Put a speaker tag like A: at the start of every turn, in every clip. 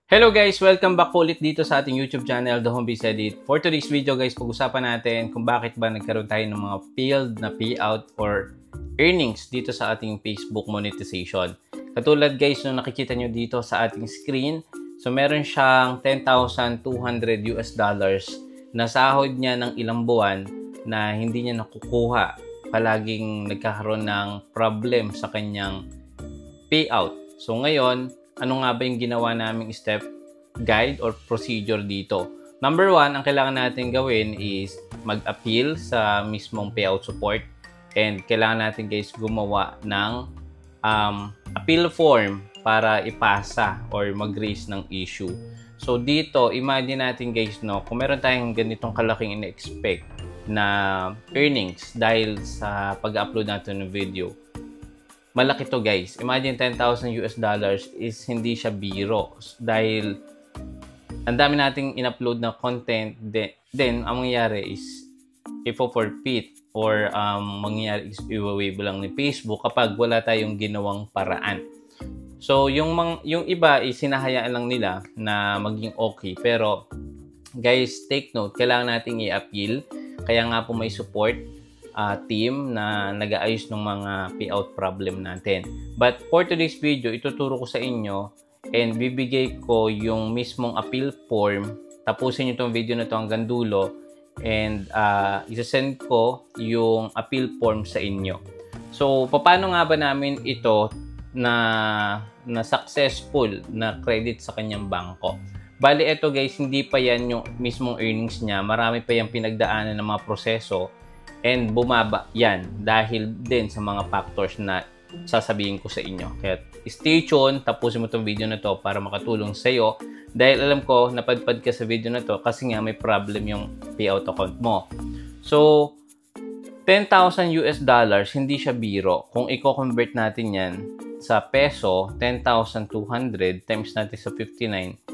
A: Hello guys! Welcome back po ulit dito sa ating YouTube channel, The Home Biz Edit. For today's video guys, pag-usapan natin kung bakit ba nagkaroon tayo ng mga failed na payout or earnings dito sa ating Facebook monetization. Katulad guys, nung nakikita nyo dito sa ating screen, so meron siyang $10,200 na sahod niya ng ilang buwan na hindi niya nakukuha. Palaging nagkakaroon ng problem sa kanyang payout. So ngayon, ano nga ba yung ginawa naming step guide or procedure dito? Number 1, ang kailangan natin gawin is mag-appeal sa mismong payout support. And kailangan natin guys gumawa ng appeal form para ipasa or mag-raise ng issue. So dito, imagine natin guys, no, kung meron tayong ganitong kalaking in-expect na earnings dahil sa pag-upload natin ng video. Malaki to guys. Imagine $10,000 is hindi siya biro. Dahil ang dami nating in-upload na content, then ang mangyayari is ipo-forfeit or mangyayari is i-waive lang ni Facebook kapag wala tayong ginawang paraan. So yung iba is sinahayaan lang nila na maging okay. Pero guys, take note, kailangan nating i-appeal. Kaya nga po may support team na nag-aayos ng mga payout problem natin. But for today's video, ituturo ko sa inyo and bibigay ko yung mismong appeal form. Tapusin nyo itong video na ito hanggang dulo and isasend ko yung appeal form sa inyo. So, paano nga ba namin ito na successful na credit sa kanyang bangko? Bali, ito guys, hindi pa yan yung mismong earnings niya. Marami pa yung pinagdaanan ng mga proseso. And bumaba yan dahil din sa mga factors na sasabihin ko sa inyo. Kaya stay tuned, tapusin mo itong video na to para makatulong sa iyo. Dahil alam ko, napadpad ka sa video na to kasi nga may problem yung payout account mo. So, $10,000 hindi siya biro. Kung i-convert natin yan sa peso, 10,200 times natin sa 59,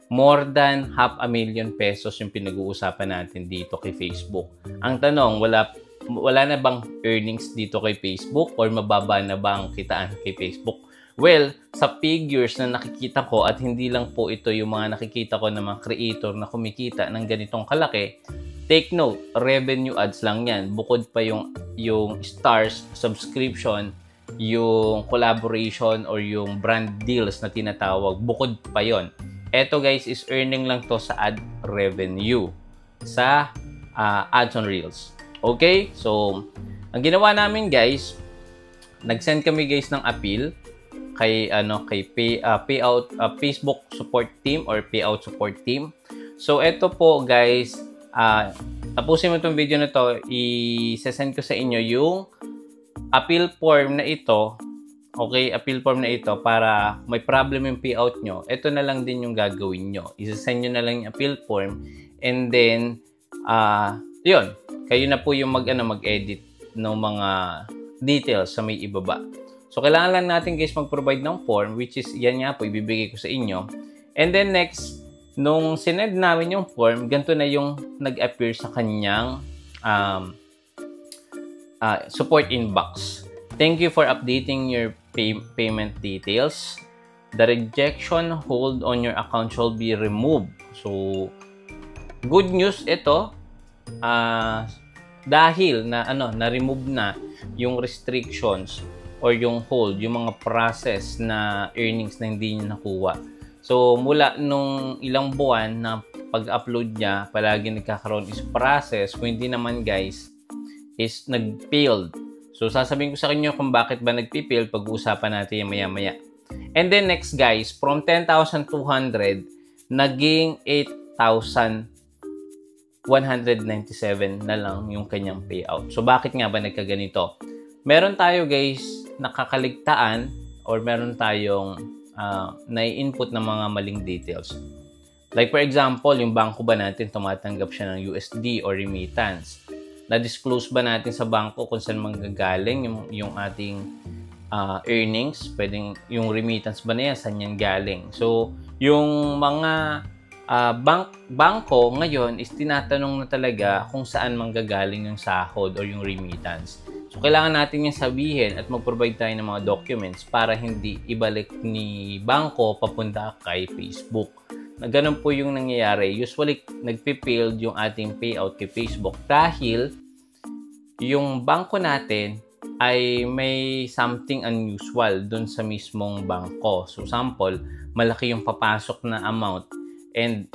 A: more than $500,000 pesos yung pinag-uusapan natin dito kay Facebook. Ang tanong, wala na bang earnings dito kay Facebook or mababa na bang kitaan kay Facebook? Well, sa figures na nakikita ko at hindi lang po ito yung mga nakikita ko ng mga creator na kumikita ng ganitong kalaki, take note, revenue ads lang yan. Bukod pa yung stars, subscription, yung collaboration or yung brand deals na tinatawag, bukod pa yon. Eto guys is earning lang to sa ad revenue sa ads on Reels. Okay? So, ang ginawa namin guys, nag-send kami guys ng appeal kay payout Facebook support team or payout support team. So, eto po guys, tapusin mo itong video na to, i-send ko sa inyo yung appeal form na ito. Okay, appeal form na ito para may problem yung payout nyo. Ito na lang din yung gagawin nyo. Isasend nyo na lang yung appeal form and then, yun, kayo na po yung mag-edit ng mga details sa may ibaba. So, kailangan lang natin guys mag-provide ng form which is, yan nga po, ibibigay ko sa inyo. And then next, nung sinend namin yung form, ganito na yung nag-appear sa kanyang support inbox. Thank you for updating your payment details. The rejection hold on your account shall be removed. So, good news ito. Dahil na-remove na yung restrictions or yung hold, yung mga process na earnings na hindi niya nakuha. So, mula nung ilang buwan na pag-upload niya, palagi nagkakaroon is process. Kung hindi naman guys, is nag-failed. So, sasabihin ko sa inyo kung bakit ba nag-fail, pag-uusapan natin yung maya-maya. And then next guys, from 10,200, naging 8,197 na lang yung kanyang payout. So, bakit nga ba nagkaganito? Meron tayo guys, nakakaligtaan or meron tayong nai-input ng mga maling details. Like for example, yung bangko ba natin tumatanggap siya ng USD or remittance? Na-disclose ba natin sa bangko kung saan manggagaling yung ating earnings? Pwedeng yung remittance ba na yan, saan yan galing? So, yung mga bangko ngayon is tinatanong na talaga kung saan manggagaling yung sahod or yung remittance. So, kailangan natin yung sabihin at mag-provide tayo ng mga documents para hindi ibalik ni bangko papunta kay Facebook. Na ganun po yung nangyayari. Usually, nagpipild yung ating payout kay Facebook dahil yung bangko natin ay may something unusual dun sa mismong bangko. So, sample, malaki yung papasok na amount and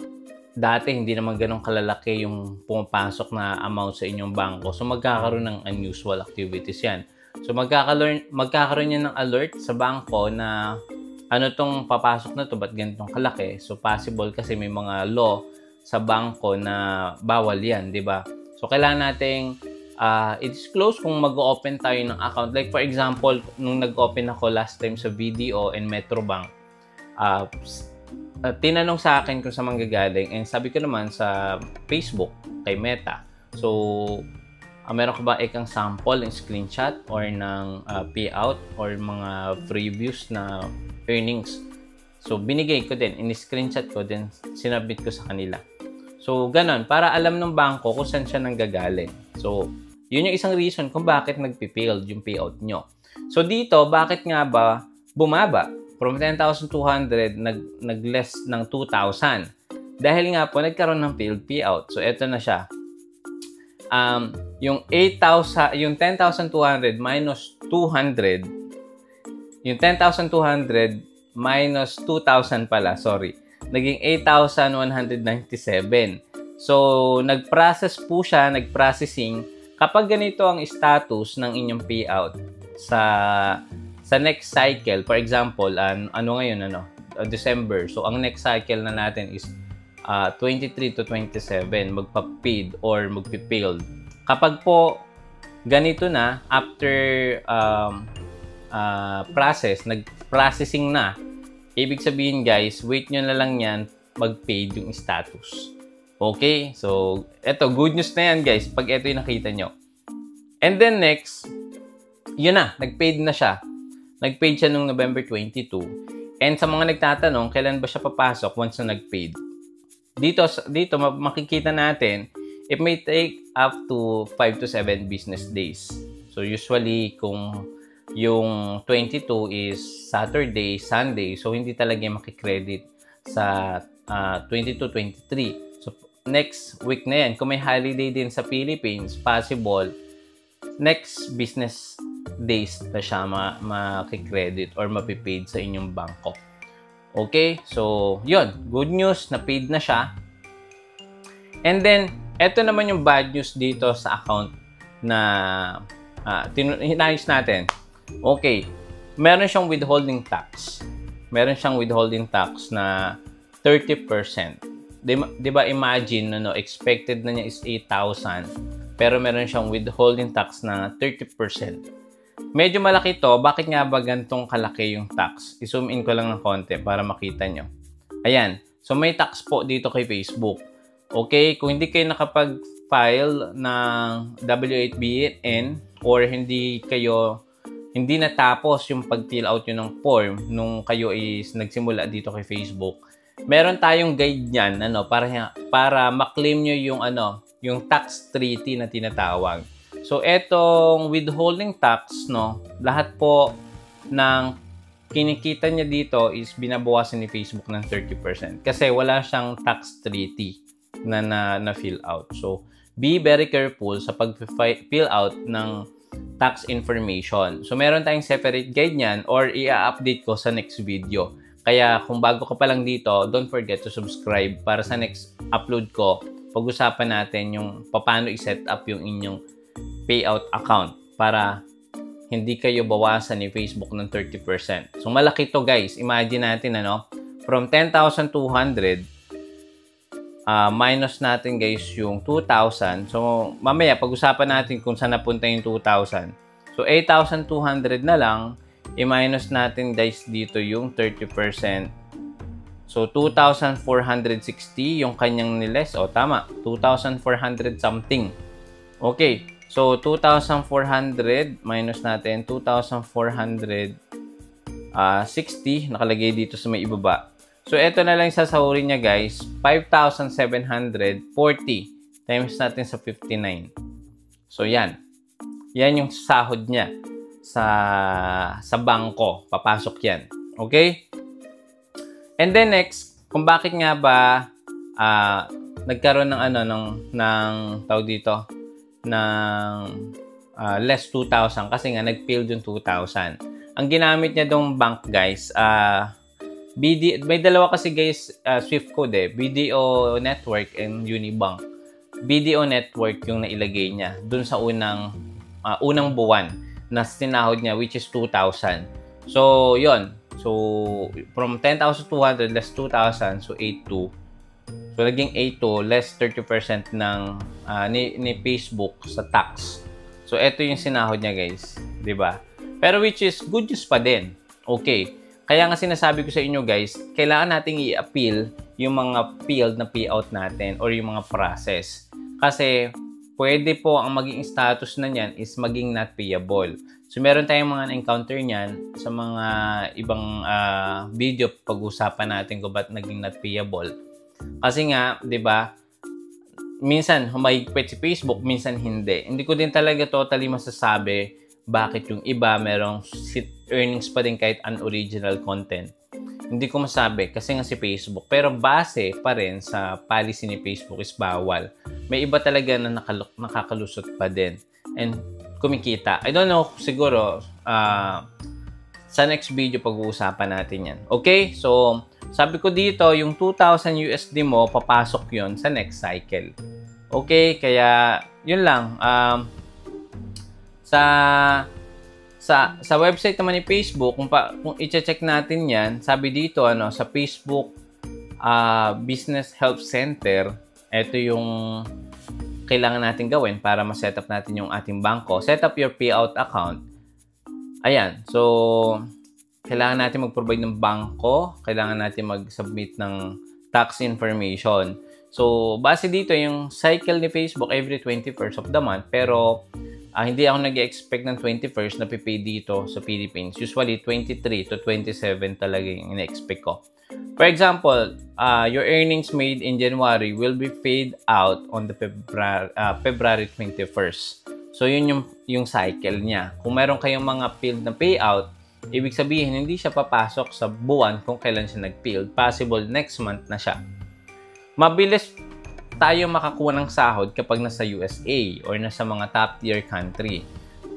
A: dati hindi naman ganun kalalaki yung pumapasok na amount sa inyong bangko. So, magkakaroon ng unusual activities yan. So, magkakaroon yan ng alert sa bangko na ano tong papasok na to, ba't ganitong kalaki? So, possible kasi may mga law sa bangko na bawal yan, di ba? So, kailangan nating i-disclose kung mag-open tayo ng account. Like, for example, nung nag-open ako last time sa BDO and Metrobank, tinanong sa akin kung sa manggagaling and sabi ko naman sa Facebook, kay Meta. So, meron ka ba ikang sample ng screenshot or ng payout or mga previews na earnings? So, binigay ko din, in-screenshot ko din, sinabit ko sa kanila. So, ganon, para alam ng bangko kung saan siya nanggagaling. So, yun yung isang reason kung bakit nagpipild yung payout nyo. So, dito, bakit nga ba bumaba? From 10,200, nag-less ng 2,000. Dahil nga po, nagkaroon ng failed payout. So, eto na siya. Yung 10,200 minus 200, yung 10,200 minus 2,000 pala, sorry. Naging 8,197. So, nag-process po siya, nag-processing. Kapag ganito ang status ng inyong payout sa next cycle, for example, ano ngayon, December. So, ang next cycle na natin is 23 to 27, magpa-paid or magpipild. Kapag po ganito na, after nag-processing na, ibig sabihin guys, wait nyo na lang yan, mag-paid yung status. Okay? So, eto, good news na yan guys, pag eto yung nakita nyo. And then next, yun na, nag-paid na siya. Nag-paid siya noong November 22. And sa mga nagtatanong, kailan ba siya papasok once na nag-paid? Dito makikita natin, it may take up to 5 to 7 business days. So, usually, kung yung 22 is Saturday, Sunday, so hindi talaga makikredit sa 22, 23. So, next week na yan. Kung may holiday din sa Philippines, possible, next business days na siya makikredit or mapipaid sa inyong bangko. Okay? So, yun. Good news, na-paid na siya. And then, eto naman yung bad news dito sa account na hinayos natin. Okay. Meron siyang withholding tax. Meron siyang withholding tax na 30%. Di ba imagine, expected na niya is 8,000. Pero meron siyang withholding tax na 30%. Medyo malaki to. Bakit nga ba gantong kalaki yung tax? I-zoom in ko lang ng konti para makita nyo. Ayan. So, may tax po dito kay Facebook. Okay? Kung hindi kayo nakapag-file ng W8BN or hindi natapos yung pag-fill out yun ng form nung kayo is nagsimula dito kay Facebook, meron tayong guide niyan para ma-claim nyo yung tax treaty na tinatawag. So, etong withholding tax, lahat po ng kinikita niya dito is binabawasan ni Facebook ng 30% kasi wala siyang tax treaty na fill out. So, be very careful sa pag-fill out ng tax information. So, meron tayong separate guide niyan or i-update ko sa next video. Kaya, kung bago ka pa lang dito, don't forget to subscribe para sa next upload ko, pag-usapan natin yung paano i-set up yung inyong payout account para hindi kayo bawasan ni Facebook ng 30%. So, malaki to guys. Imagine natin, from 10,200, minus natin guys yung 2,000. So, mamaya pag-usapan natin kung saan napunta yung 2,000. So, 8,200 na lang. I-minus natin guys dito yung 30%. So, 2,460 yung kanyang niles. O, tama. 2,400 something. Okay. So, 2,400 minus natin 2,460 nakalagay dito sa may ibaba. So, ito na lang sasahurin niya, guys. 5,740 times natin sa 59. So, yan. Yan yung sahod niya sa bangko. Papasok yan. Okay? And then next, kung bakit nga ba nagkaroon ng tawag dito, ng less 2,000 kasi nga nag-failed yung 2,000. Ang ginamit niya dong bank, guys, may dalawa kasi, guys, Swift code BDO Network and Unibank. BDO Network yung nailagay niya dun sa unang buwan na sinahod niya, which is 2,000. So, yon. So, from 10,200 less 2,000, so 8,200. So, naging 8,200 less 30% ng ni Facebook sa tax. So, ito yung sinahod niya, guys. 'Di ba? Pero which is good news pa din. Okay. Kaya nga sinasabi ko sa inyo, guys, kailangan nating i-appeal yung mga failed na payout natin or yung mga process. Kasi, pwede po ang maging status na niyan is maging not payable. So, meron tayong mga na-encounter niyan sa mga ibang video pag-usapan natin kung ba't naging not payable. Kasi nga, 'di ba, minsan humahigpit si Facebook, minsan hindi. Hindi ko din talaga totally masasabi bakit yung iba merong earnings pa din kahit unoriginal content. Hindi ko masabi kasi nga si Facebook. Pero base pa rin sa policy ni Facebook is bawal. May iba talaga na nakakalusot pa din. And kumikita. I don't know, siguro sa next video pag-uusapan natin yan. Okay? So, sabi ko dito, yung 2,000 USD mo, papasok yon sa next cycle. Okay? Kaya, yun lang. Sa website naman ni Facebook, kung i-check natin yan, sabi dito, sa Facebook Business Help Center, ito yung kailangan natin gawin para ma-set up natin yung ating bangko. Set up your payout account. Ayan. So, kailangan natin mag-provide ng bangko. Kailangan natin mag-submit ng tax information. So, base dito, yung cycle ni Facebook every 21st of the month. Pero, hindi ako nag-expect ng 21st na pipay dito sa Philippines. Usually, 23 to 27 talaga yung ina-expect ko. For example, your earnings made in January will be paid out on the February 21st. So, yun yung cycle niya. Kung meron kayong mga failed na payout, ibig sabihin, hindi siya papasok sa buwan kung kailan siya nag-failed. Possible, next month na siya. Mabilis tayo makakuha ng sahod kapag nasa USA or nasa mga top-tier country.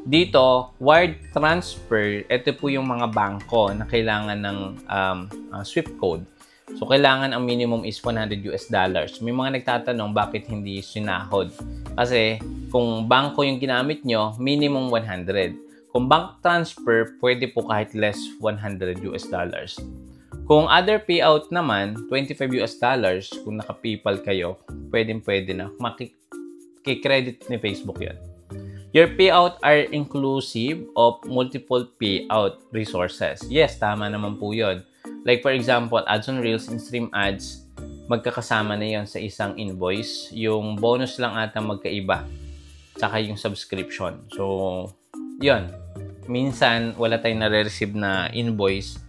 A: Dito, wire transfer, ito po yung mga bangko na kailangan ng Swift code. So, kailangan ang minimum is $100. May mga nagtatanong bakit hindi sinahod. Kasi, kung bangko yung ginamit nyo, minimum 100. Kung bank transfer, pwede po kahit less $100. Kung other payout naman, $25. Kung naka-PayPal kayo, pwede na. Makikredit ni Facebook yan. Your payout are inclusive of multiple payout resources. Yes, tama naman po yun. Like for example, ads on Reels and stream ads, magkakasama na yon sa isang invoice. Yung bonus lang ata magkaiba. Tsaka yung subscription. So, yun. Minsan, wala tayong nare-receive na invoice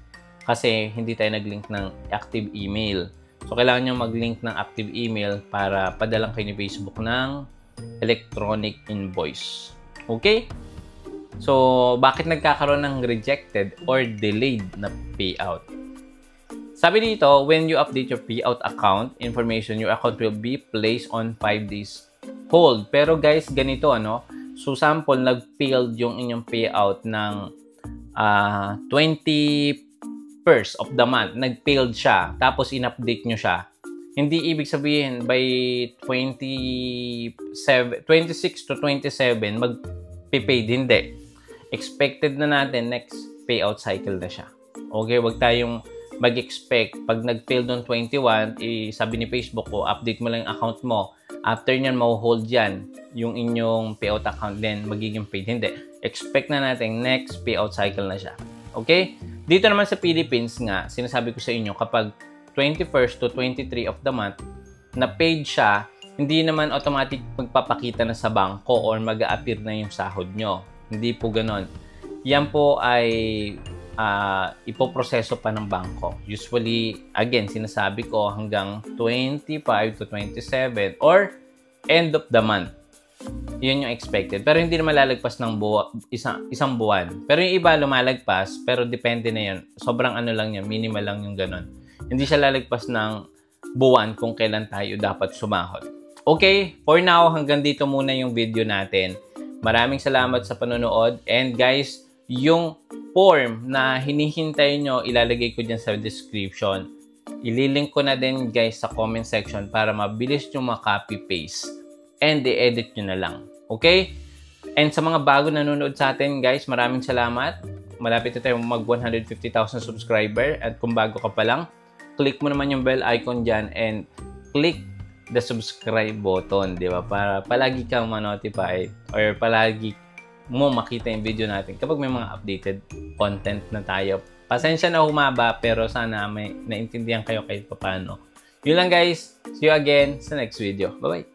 A: kasi hindi tayo nag-link ng active email. So, kailangan nyo mag-link ng active email para padalang kayo ni Facebook ng electronic invoice. Okay? So, bakit nagkakaroon ng rejected or delayed na payout? Sabi dito, when you update your payout account information, your account will be placed on 5 days hold. Pero guys, ganito So, sample, nag-failed yung inyong payout ng 21st of the month. Nag-failed siya. Tapos, in-update nyo siya. Hindi ibig sabihin by 26 to 27 mag-paid. Hindi. Expected na natin next payout cycle na siya. Okay, wag tayong mag-expect. Pag nag-fail noong 21, sabi ni Facebook ko, update mo lang yung account mo. After nyan, ma-hold yan yung inyong payout account din, magiging paid. Hindi. Expect na natin next payout cycle na siya. Okay? Dito naman sa Philippines nga, sinasabi ko sa inyo, kapag 21st to 23 of the month, na paid siya, hindi naman automatic magpapakita na sa bangko or mag-a-appear na yung sahod nyo. Hindi po ganon. Yan po ay ipoproseso pa ng bangko. Usually, again, sinasabi ko hanggang 25 to 27 or end of the month. Yun yung expected. Pero hindi na malalagpas ng isang buwan. Pero yung iba lumalagpas, pero depende na yun. Sobrang ano lang yan, minimal lang yung ganun. Hindi siya lalagpas ng buwan kung kailan tayo dapat sumahod. Okay, for now, hanggang dito muna yung video natin. Maraming salamat sa panonood. And guys, yung form na hinihintay nyo, ilalagay ko dyan sa description. Ililink ko na din guys sa comment section para mabilis nyo ma-copy-paste and i-edit nyo na lang. Okay? And sa mga bago nanonood sa atin guys, maraming salamat. Malapit na tayo mag 150,000 subscriber. At kung bago ka pa lang, click mo naman yung bell icon dyan and click the subscribe button, di ba? Para palagi kang ma-notify or palagi mo makita yung video natin kapag may mga updated content na tayo. Pasensya na humaba pero sana may naintindihan kayo kahit paano. Yun lang guys. See you again sa next video. Bye-bye!